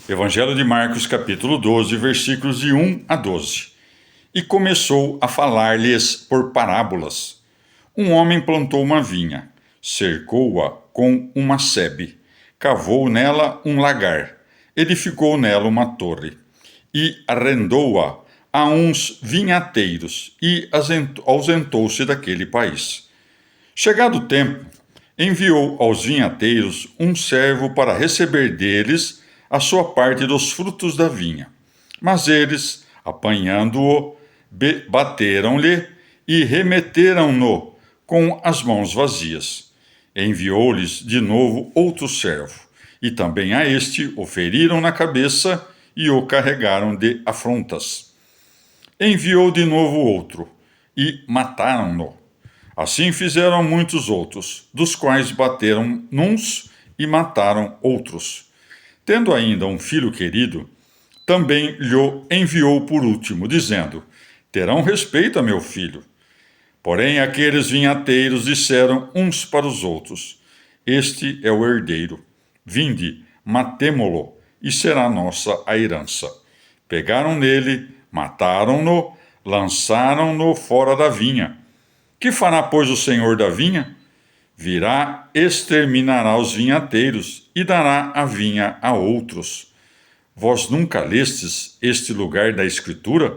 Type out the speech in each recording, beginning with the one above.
Evangelho de Marcos, capítulo 12, versículos de 1 a 12. E começou a falar-lhes por parábolas. Um homem plantou uma vinha, cercou-a com uma sebe, cavou nela um lagar, edificou nela uma torre, e arrendou-a a uns vinhateiros, e ausentou-se daquele país. Chegado o tempo, enviou aos vinhateiros um servo para receber deles a sua parte dos frutos da vinha. Mas eles, apanhando-o, bateram-lhe e remeteram-no com as mãos vazias. Enviou-lhes de novo outro servo, e também a este o feriram na cabeça e o carregaram de afrontas. Enviou de novo outro, e mataram-no. Assim fizeram muitos outros, dos quais bateram nuns e mataram outros. Tendo ainda um filho querido, também lhe enviou por último, dizendo: Terão respeito a meu filho. Porém, aqueles vinhateiros disseram uns para os outros: Este é o herdeiro. Vinde, matemo-lo, e será nossa a herança. Pegaram nele, mataram-no, lançaram-no fora da vinha. Que fará, pois, o senhor da vinha? Virá, exterminará os vinhateiros e dará a vinha a outros. Vós nunca lestes este lugar da Escritura?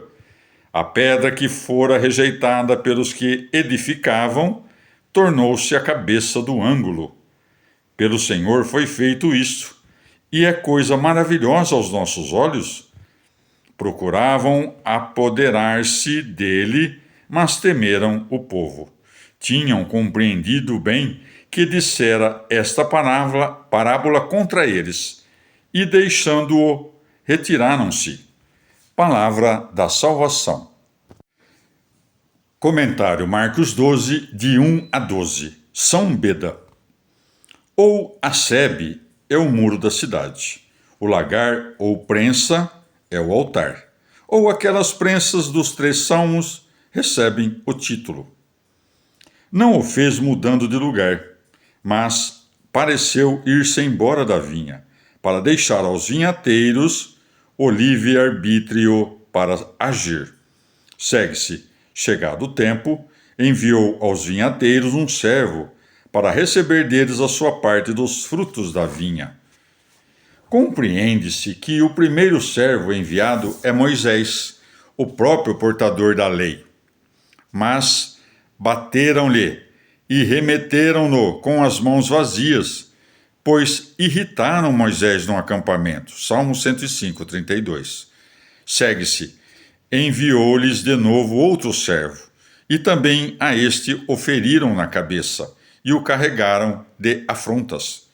A pedra que fora rejeitada pelos que edificavam tornou-se a cabeça do ângulo. Pelo Senhor foi feito isso, e é coisa maravilhosa aos nossos olhos. Procuravam apoderar-se dele, mas temeram o povo. Tinham compreendido bem que dissera esta parábola contra eles, e deixando-o, retiraram-se. Palavra da salvação. Comentário Marcos 12, de 1 a 12. São Beda. Ou a sebe é o muro da cidade. O lagar ou prensa é o altar. Ou aquelas prensas dos 3 salmos recebem o título. Não o fez mudando de lugar, mas pareceu ir-se embora da vinha, para deixar aos vinhateiros o livre-arbítrio para agir. Segue-se, chegado o tempo, enviou aos vinhateiros um servo para receber deles a sua parte dos frutos da vinha. Compreende-se que o primeiro servo enviado é Moisés, o próprio portador da lei. Mas bateram-lhe e remeteram-no com as mãos vazias, pois irritaram Moisés no acampamento. Salmo 105, 32. Segue-se, enviou-lhes de novo outro servo, e também a este o feriram na cabeça, e o carregaram de afrontas.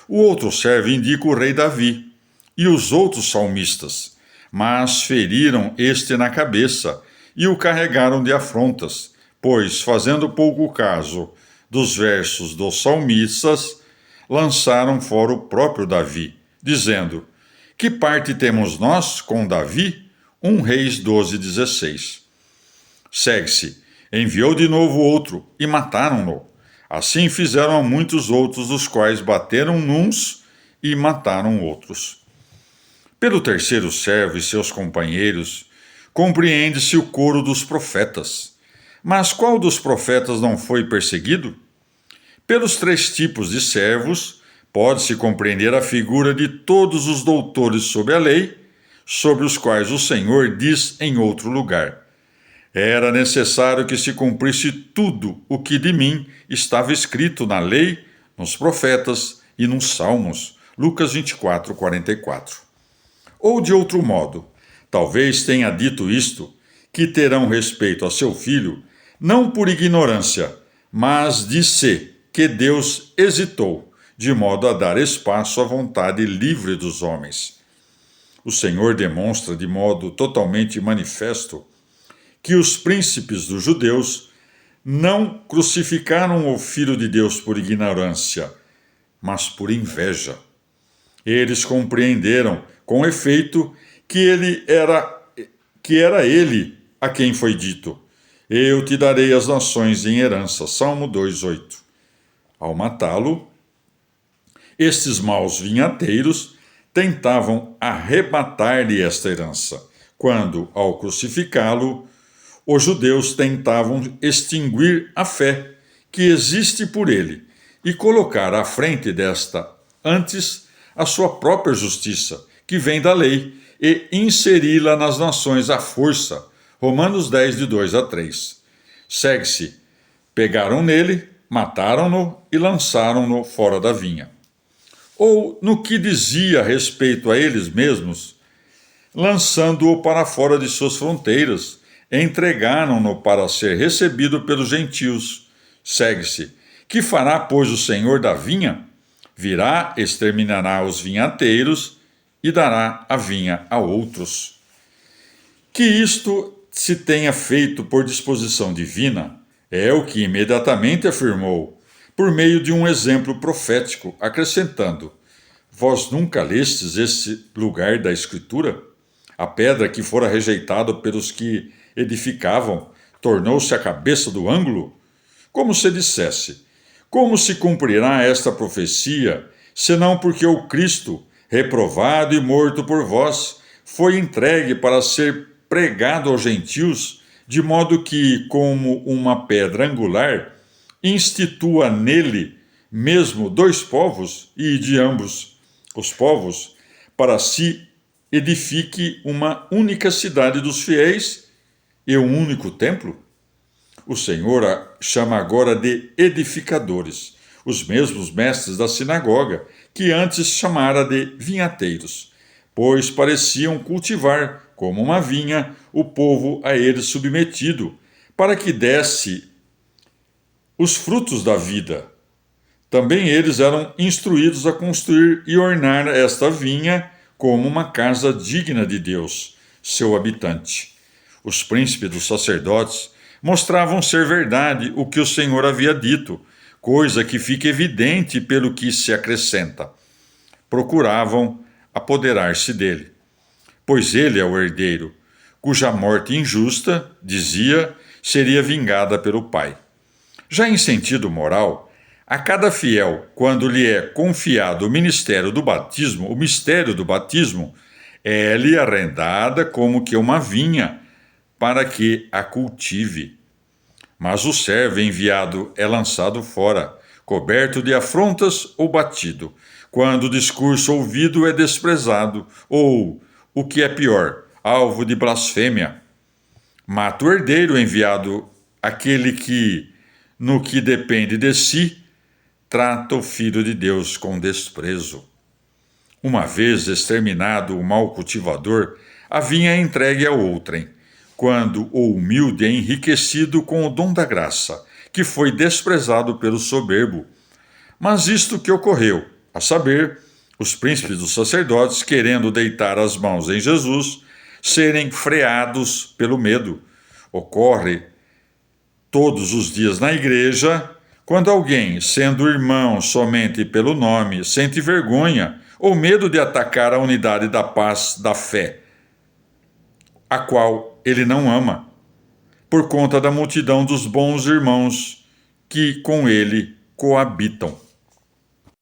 O outro servo indica o rei Davi, e os outros salmistas, mas feriram este na cabeça, e o carregaram de afrontas, pois, fazendo pouco caso dos versos dos salmistas, lançaram fora o próprio Davi, dizendo: Que parte temos nós com Davi? 1 Reis 12, 16. Segue-se, enviou de novo outro, e mataram-no. Assim fizeram a muitos outros, dos quais bateram nuns e mataram outros. Pelo terceiro servo e seus companheiros, compreende-se o coro dos profetas. Mas qual dos profetas não foi perseguido? Pelos 3 tipos de servos, pode-se compreender a figura de todos os doutores sobre a lei, sobre os quais o Senhor diz em outro lugar: Era necessário que se cumprisse tudo o que de mim estava escrito na lei, nos profetas e nos salmos. Lucas 24, 44. Ou de outro modo, talvez tenha dito isto, que terão respeito a seu filho, não por ignorância, mas disse que Deus hesitou, de modo a dar espaço à vontade livre dos homens. O Senhor demonstra de modo totalmente manifesto que os príncipes dos judeus não crucificaram o Filho de Deus por ignorância, mas por inveja. Eles compreenderam, com efeito, que era ele a quem foi dito: Eu te darei as nações em herança. Salmo 2:8. Ao matá-lo, estes maus vinhateiros tentavam arrebatar-lhe esta herança, quando, ao crucificá-lo, os judeus tentavam extinguir a fé que existe por ele e colocar à frente desta, antes, a sua própria justiça, que vem da lei, e inseri-la nas nações à força. Romanos 10, de 2 a 3. Segue-se: pegaram nele, mataram-no e lançaram-no fora da vinha. Ou, no que dizia respeito a eles mesmos, lançando-o para fora de suas fronteiras, entregaram-no para ser recebido pelos gentios. Segue-se: que fará, pois, o Senhor da vinha? Virá, exterminará os vinhateiros e dará a vinha a outros. Que isto se tenha feito por disposição divina é o que imediatamente afirmou, por meio de um exemplo profético, acrescentando: vós nunca lestes esse lugar da Escritura? A pedra que fora rejeitada pelos que edificavam tornou-se a cabeça do ângulo? Como se dissesse: como se cumprirá esta profecia, senão porque o Cristo, reprovado e morto por vós, foi entregue para ser pregado aos gentios, de modo que, como uma pedra angular, institua nele mesmo dois povos, e de ambos os povos, para si edifique uma única cidade dos fiéis e um único templo? O Senhor a chama agora de edificadores, os mesmos mestres da sinagoga, que antes chamara de vinhateiros, pois pareciam cultivar, como uma vinha, o povo a eles submetido, para que desse os frutos da vida. Também eles eram instruídos a construir e ornar esta vinha como uma casa digna de Deus, seu habitante. Os príncipes dos sacerdotes mostravam ser verdade o que o Senhor havia dito, coisa que fica evidente pelo que se acrescenta. Procuravam apoderar-se dele, pois ele é o herdeiro, cuja morte injusta, dizia, seria vingada pelo Pai. Já em sentido moral, a cada fiel, quando lhe é confiado o mistério do batismo, é-lhe arrendada como que uma vinha, para que a cultive. Mas o servo enviado é lançado fora, coberto de afrontas ou batido, quando o discurso ouvido é desprezado, ou, o que é pior, alvo de blasfêmia. Mata o herdeiro enviado, aquele que, no que depende de si, trata o Filho de Deus com desprezo. Uma vez exterminado o mau cultivador, a vinha é entregue a outrem, quando o humilde é enriquecido com o dom da graça, que foi desprezado pelo soberbo. Mas isto que ocorreu, a saber, os príncipes dos sacerdotes, querendo deitar as mãos em Jesus, serem freados pelo medo. Ocorre todos os dias na igreja, quando alguém, sendo irmão somente pelo nome, sente vergonha ou medo de atacar a unidade da paz da fé, a qual ele não ama, por conta da multidão dos bons irmãos que com ele coabitam.